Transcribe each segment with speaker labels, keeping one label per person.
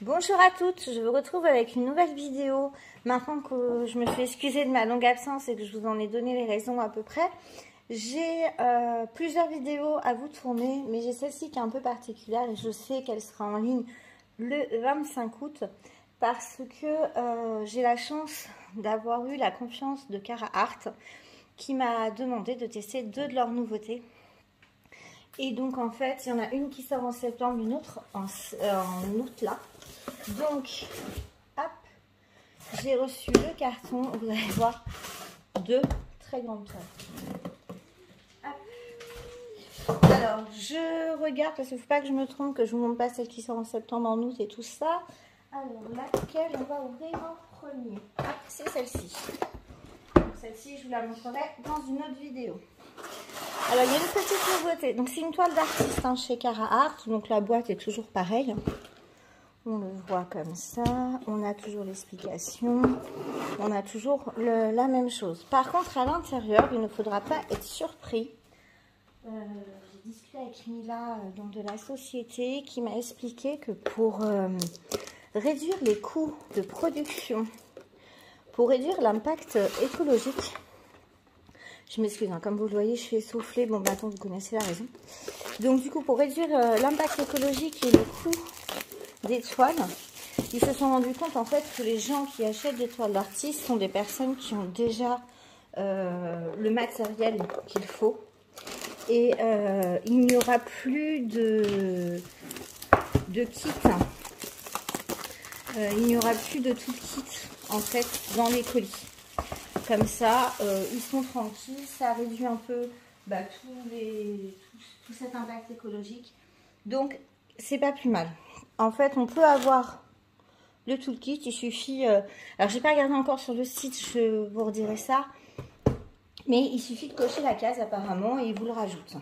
Speaker 1: Bonjour à toutes, je vous retrouve avec une nouvelle vidéo. Maintenant que je me suis excusée de ma longue absence et que je vous en ai donné les raisons à peu près, j'ai plusieurs vidéos à vous tourner, mais j'ai celle-ci qui est un peu particulière et je sais qu'elle sera en ligne le 25 août parce que j'ai la chance d'avoir eu la confiance de Carhartt qui m'a demandé de tester deux de leurs nouveautés. Et donc en fait, il y en a une qui sort en septembre, une autre en août là. Donc, hop, j'ai reçu le carton. Vous allez voir deux très grandes toiles. Alors, je regarde parce qu'il ne faut pas que je me trompe, que je vous montre pas celle qui sort en septembre, en août et tout ça. Alors, laquelle on va ouvrir en premier? C'est celle-ci. Celle-ci, je vous la montrerai dans une autre vidéo. Alors, il y a une petite nouveauté. Donc, c'est une toile d'artiste hein, chez Carhartt. Donc, la boîte est toujours pareille. On le voit comme ça. On a toujours l'explication. On a toujours la même chose. Par contre, à l'intérieur, il ne faudra pas être surpris. J'ai discuté avec Mila donc de la société qui m'a expliqué que pour réduire les coûts de production, pour réduire l'impact écologique, je m'excuse, hein, comme vous le voyez, je suis essoufflée. Bon, maintenant, vous connaissez la raison. Donc, du coup, pour réduire l'impact écologique et le coût des toiles, ils se sont rendus compte, en fait, que les gens qui achètent des toiles d'artistes sont des personnes qui ont déjà le matériel qu'il faut. Et il n'y aura plus de kit. Il n'y aura plus de tout kit, en fait, dans les colis. Comme ça, ils sont tranquilles, ça réduit un peu tout cet impact écologique. Donc, c'est pas plus mal. En fait, on peut avoir le toolkit, il suffit... alors, j'ai pas regardé encore sur le site, je vous redirai ça. Mais il suffit de cocher la case apparemment et il vous le rajoute.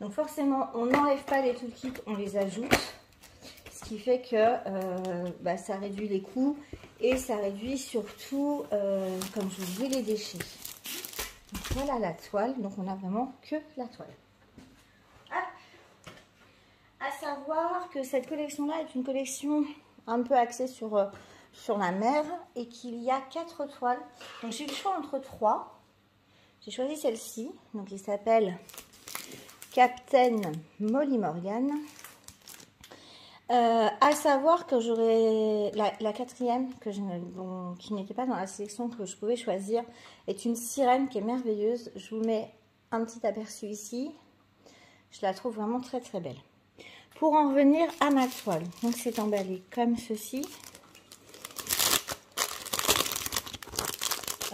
Speaker 1: Donc, forcément, on n'enlève pas les toolkits, on les ajoute. Ce qui fait que ça réduit les coûts et ça réduit surtout, comme je vous dis, les déchets. Donc, voilà la toile. Donc, on n'a vraiment que la toile. À savoir que cette collection-là est une collection un peu axée sur la mer et qu'il y a 4 toiles. Donc, j'ai eu le choix entre 3. J'ai choisi celle-ci. Donc, il s'appelle Captain Molly Morgan. À savoir que j'aurais la quatrième qui n'était pas dans la sélection que je pouvais choisir est une sirène qui est merveilleuse. Je vous mets un petit aperçu ici. Je la trouve vraiment très très belle. Pour en revenir à ma toile, donc c'est emballé comme ceci.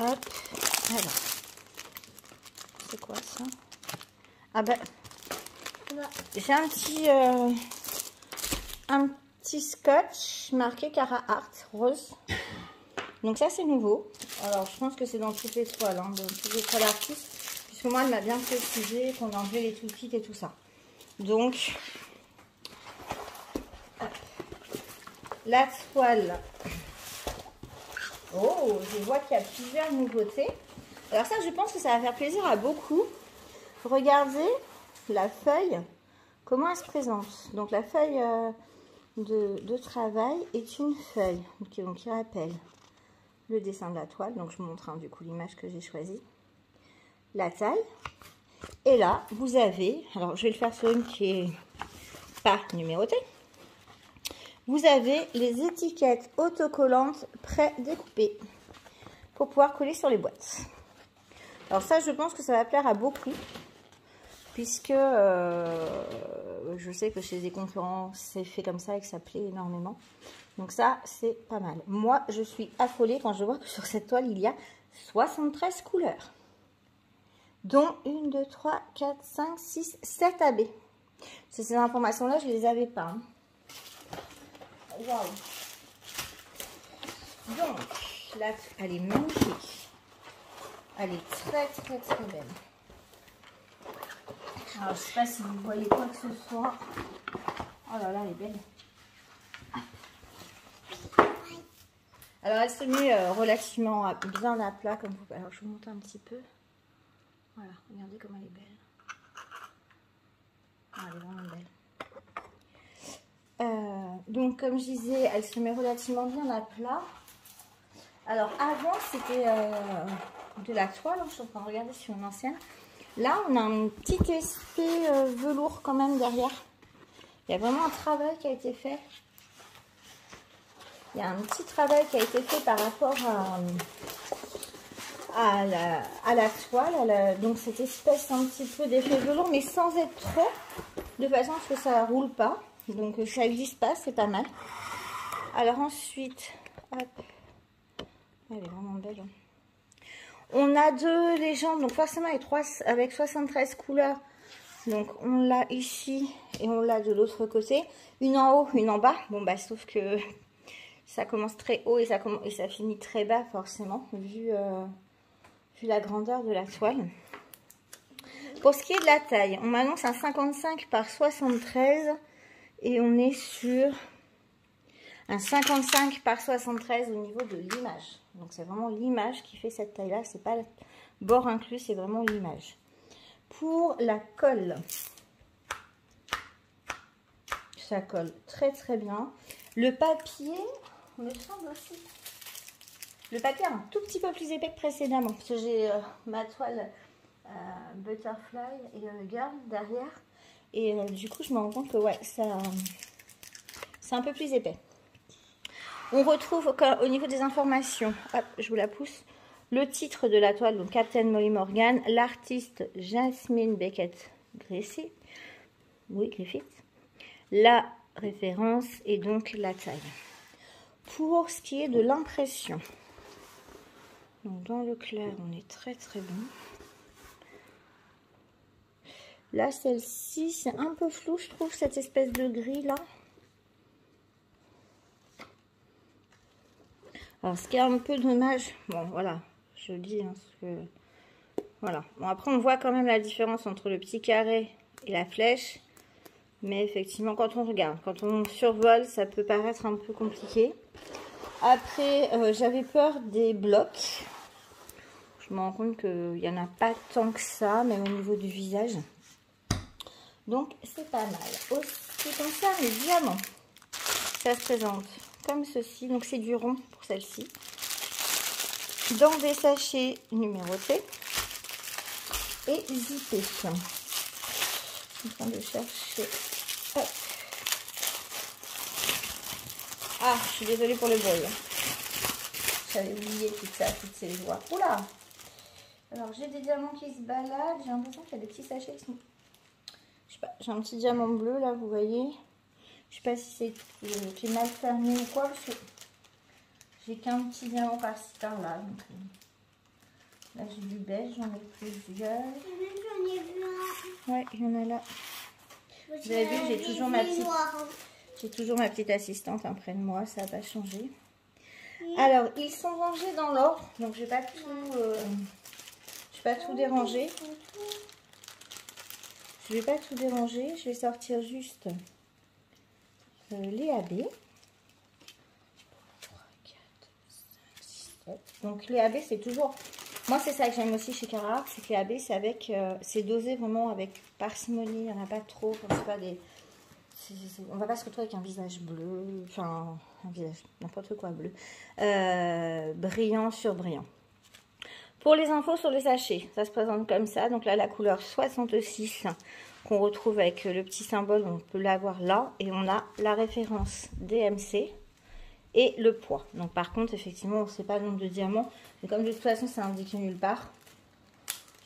Speaker 1: Hop, alors c'est quoi ça? Ah ben j'ai un petit scotch marqué Carhartt rose. Donc ça c'est nouveau. Alors je pense que c'est dans toutes les toiles, hein, dans toutes les toiles artistes, puisque moi elle m'a bien précisé qu'on enlevait les toolkits et tout ça. Donc la toile. Oh, je vois qu'il y a plusieurs nouveautés. Alors ça, je pense que ça va faire plaisir à beaucoup. Regardez la feuille, comment elle se présente. Donc la feuille de travail est une feuille qui rappelle le dessin de la toile. Donc je vous montre du coup l'image que j'ai choisie. La taille. Et là, vous avez, alors je vais le faire sur une qui est pas numérotée. Vous avez les étiquettes autocollantes pré-découpées pour pouvoir coller sur les boîtes. Alors ça, je pense que ça va plaire à beaucoup, puisque je sais que chez les concurrents, c'est fait comme ça et que ça plaît énormément. Donc ça, c'est pas mal. Moi, je suis affolée quand je vois que sur cette toile, il y a 73 couleurs, dont 1, 2, 3, 4, 5, 6, 7 AB. Ces informations-là, je ne les avais pas. Hein. Waouh! Donc, là, elle est magnifique. Elle est très, très, très belle. Alors, je ne sais pas si vous voyez quoi que ce soit. Oh là là, elle est belle. Alors, elle se met relativement bien à plat. Comme vous... Alors, je vous montre un petit peu. Voilà, regardez comme elle est belle. Ah, elle est vraiment belle. Donc, Donc comme je disais, elle se met relativement bien à plat. Alors avant c'était de la toile, je suis en train de regarder sur une ancienne. Là on a un petit aspect velours quand même derrière. Il y a vraiment un travail qui a été fait. Il y a un petit travail qui a été fait par rapport à la toile. Donc cette espèce un petit peu d'effet velours, mais sans être trop. De façon à ce que ça ne roule pas. Donc ça glisse pas, c'est pas mal. Alors ensuite, hop. Elle est vraiment belle. On a deux légendes, donc forcément avec 73 couleurs. Donc on l'a ici et on l'a de l'autre côté. Une en haut, une en bas. Bon bah sauf que ça commence très haut et ça finit très bas forcément, vu la grandeur de la toile. Pour ce qui est de la taille, on m'annonce un 55 par 73 et on est sur un 55 par 73 au niveau de l'image. Donc c'est vraiment l'image qui fait cette taille-là, c'est pas le bord inclus, c'est vraiment l'image. Pour la colle, ça colle très très bien. Le papier, me semble aussi. Le papier est un tout petit peu plus épais que précédemment, parce que j'ai ma toile Butterfly et Girl derrière. Et du coup, je me rends compte que ouais, c'est un peu plus épais. On retrouve au niveau des informations, hop, je vous la pousse, le titre de la toile, donc Captain Molly Morgan, l'artiste Jasmine Beckett Griffith, la référence et donc la taille. Pour ce qui est de l'impression, donc dans le clair, on est très très bon. Là, celle-ci, c'est un peu flou, je trouve, cette espèce de gris là. Alors, ce qui est un peu dommage, bon, voilà, je dis, hein, parce que, voilà. Bon, après, on voit quand même la différence entre le petit carré et la flèche. Mais effectivement, quand on regarde, quand on survole, ça peut paraître un peu compliqué. Après, j'avais peur des blocs. Je me rends compte qu'il n'y en a pas tant que ça, même au niveau du visage. Donc, c'est pas mal. Au ce qui concerne les diamants, ça se présente comme ceci. Donc, c'est du rond pour celle-ci. Dans des sachets numérotés et zippés. Je suis en train de chercher. Hop. Ah, je suis désolée pour le bruit. J'avais oublié toutes ces joies. Oula! Alors, j'ai des diamants qui se baladent. J'ai l'impression qu'il y a des petits sachets qui sont... Je sais pas, j'ai un petit diamant bleu là, vous voyez. Je sais pas si c'est mal fermé ou quoi, parce que j'ai qu'un petit diamant par-ci par-là. Donc, là, j'ai du beige, j'en ai plusieurs.
Speaker 2: J'en ai vu un.
Speaker 1: Ouais, il y en a là. Vous avez vu, j'ai toujours ma petite assistante hein, près de moi, ça n'a pas changé. Alors, ils sont rangés dans l'ordre, donc je vais pas tout déranger. Je vais pas tout déranger, je vais sortir juste les AB. 3, 4, 5, 6, 7. Donc les AB, c'est toujours... Moi, c'est ça que j'aime aussi chez Carhartt, c'est que les AB, c'est avec... c'est dosé vraiment avec parcimonie, il n'y en a pas trop, comme c'est pas des... On va pas se retrouver avec un visage bleu, enfin, un visage, n'importe quoi bleu, brillant sur brillant. Pour les infos sur le sachet, ça se présente comme ça. Donc là, la couleur 66 qu'on retrouve avec le petit symbole, on peut l'avoir là. Et on a la référence DMC et le poids. Donc par contre, effectivement, on ne sait pas le nombre de diamants. Mais comme de toute façon, c'est indiqué nulle part,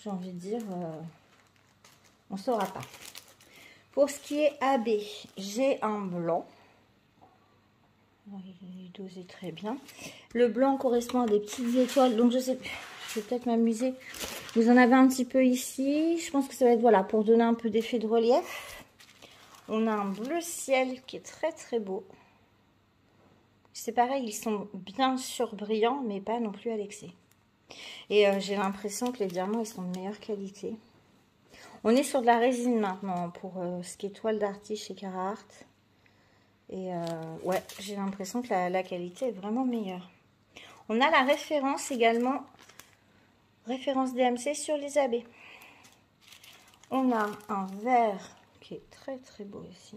Speaker 1: j'ai envie de dire, on ne saura pas. Pour ce qui est AB, j'ai un blanc. Il est dosé très bien. Le blanc correspond à des petites étoiles. Donc je sais, je vais peut-être m'amuser. Vous en avez un petit peu ici. Je pense que ça va être voilà pour donner un peu d'effet de relief. On a un bleu ciel qui est très très beau. C'est pareil, ils sont bien surbrillants, mais pas non plus à l'excès. Et j'ai l'impression que les diamants ils sont de meilleure qualité. On est sur de la résine maintenant pour ce qui est toile d'artiste chez Carhartt. Et ouais, j'ai l'impression que la qualité est vraiment meilleure. On a la référence également, référence DMC sur les AB. On a un vert qui est très très beau ici.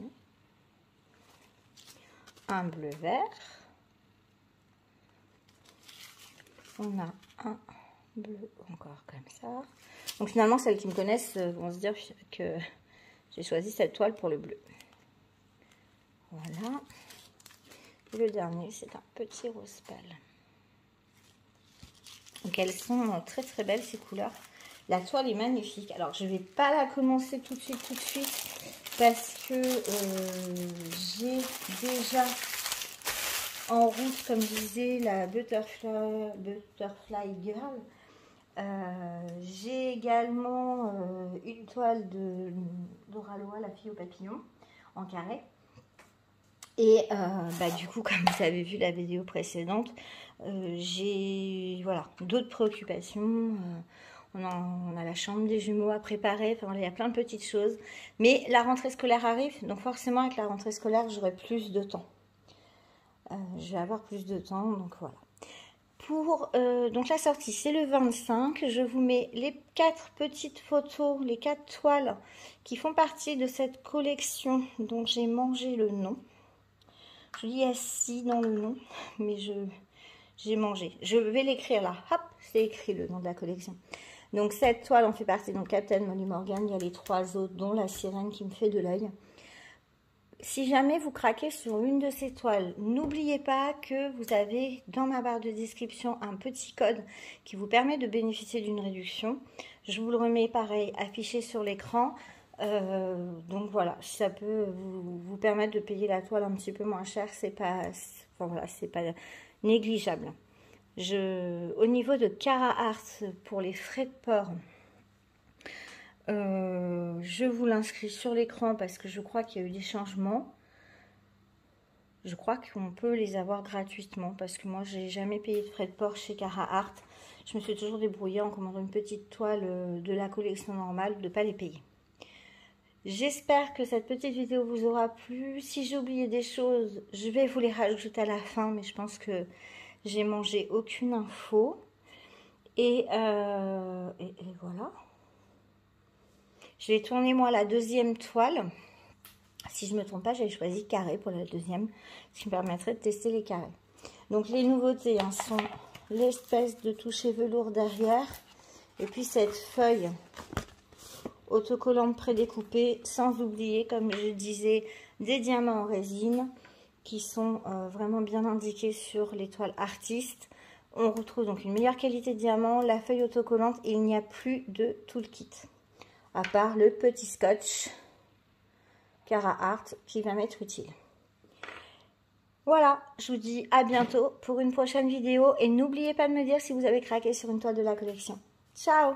Speaker 1: un bleu vert. On a un bleu encore comme ça. Donc finalement, celles qui me connaissent vont se dire que j'ai choisi cette toile pour le bleu. Voilà. Et le dernier, c'est un petit rose pâle. Donc elles sont très très belles ces couleurs. La toile est magnifique. Alors je ne vais pas la commencer tout de suite parce que j'ai déjà en route, comme je disais, la Butterfly Girl. J'ai également une toile de Dora Loa, la fille au papillon, en carré. Et du coup, comme vous avez vu la vidéo précédente, j'ai voilà, d'autres préoccupations. On a la chambre des jumeaux à préparer. Enfin, il y a plein de petites choses. Mais la rentrée scolaire arrive. Donc forcément, avec la rentrée scolaire, j'aurai plus de temps. Je vais avoir plus de temps. Donc voilà. Pour donc la sortie, c'est le 25. Je vous mets les 4 petites photos, les 4 toiles qui font partie de cette collection dont j'ai mangé le nom. Je dis assis dans le nom, mais j'ai mangé. Je vais l'écrire là. Hop, c'est écrit le nom de la collection. Donc cette toile en fait partie. Donc Captain Molly Morgan, il y a les 3 autres, dont la sirène qui me fait de l'œil. Si jamais vous craquez sur une de ces toiles, n'oubliez pas que vous avez dans ma barre de description un petit code qui vous permet de bénéficier d'une réduction. Je vous le remets pareil, affiché sur l'écran. Donc voilà, ça peut vous permettre de payer la toile un petit peu moins cher, c'est pas négligeable. Au niveau de Cara Art, pour les frais de port, je vous l'inscris sur l'écran parce que je crois qu'il y a eu des changements. Je crois qu'on peut les avoir gratuitement parce que moi j'ai jamais payé de frais de port chez Cara Art. Je me suis toujours débrouillée en commandant une petite toile de la collection normale de ne pas les payer. J'espère que cette petite vidéo vous aura plu. Si j'ai oublié des choses, je vais vous les rajouter à la fin, mais je pense que j'ai mangé aucune info. Et voilà. Je vais tourner moi la deuxième toile. Si je ne me trompe pas, j'ai choisi carré pour la deuxième, ce qui me permettrait de tester les carrés. Donc les nouveautés sont l'espèce de toucher velours derrière, et puis cette feuille autocollante prédécoupée, sans oublier, comme je disais, des diamants en résine qui sont vraiment bien indiqués sur les toiles artistes. On retrouve donc une meilleure qualité de diamant, la feuille autocollante, et il n'y a plus de tout le kit, à part le petit scotch Cara Art qui va m'être utile. Voilà, je vous dis à bientôt pour une prochaine vidéo et n'oubliez pas de me dire si vous avez craqué sur une toile de la collection. Ciao!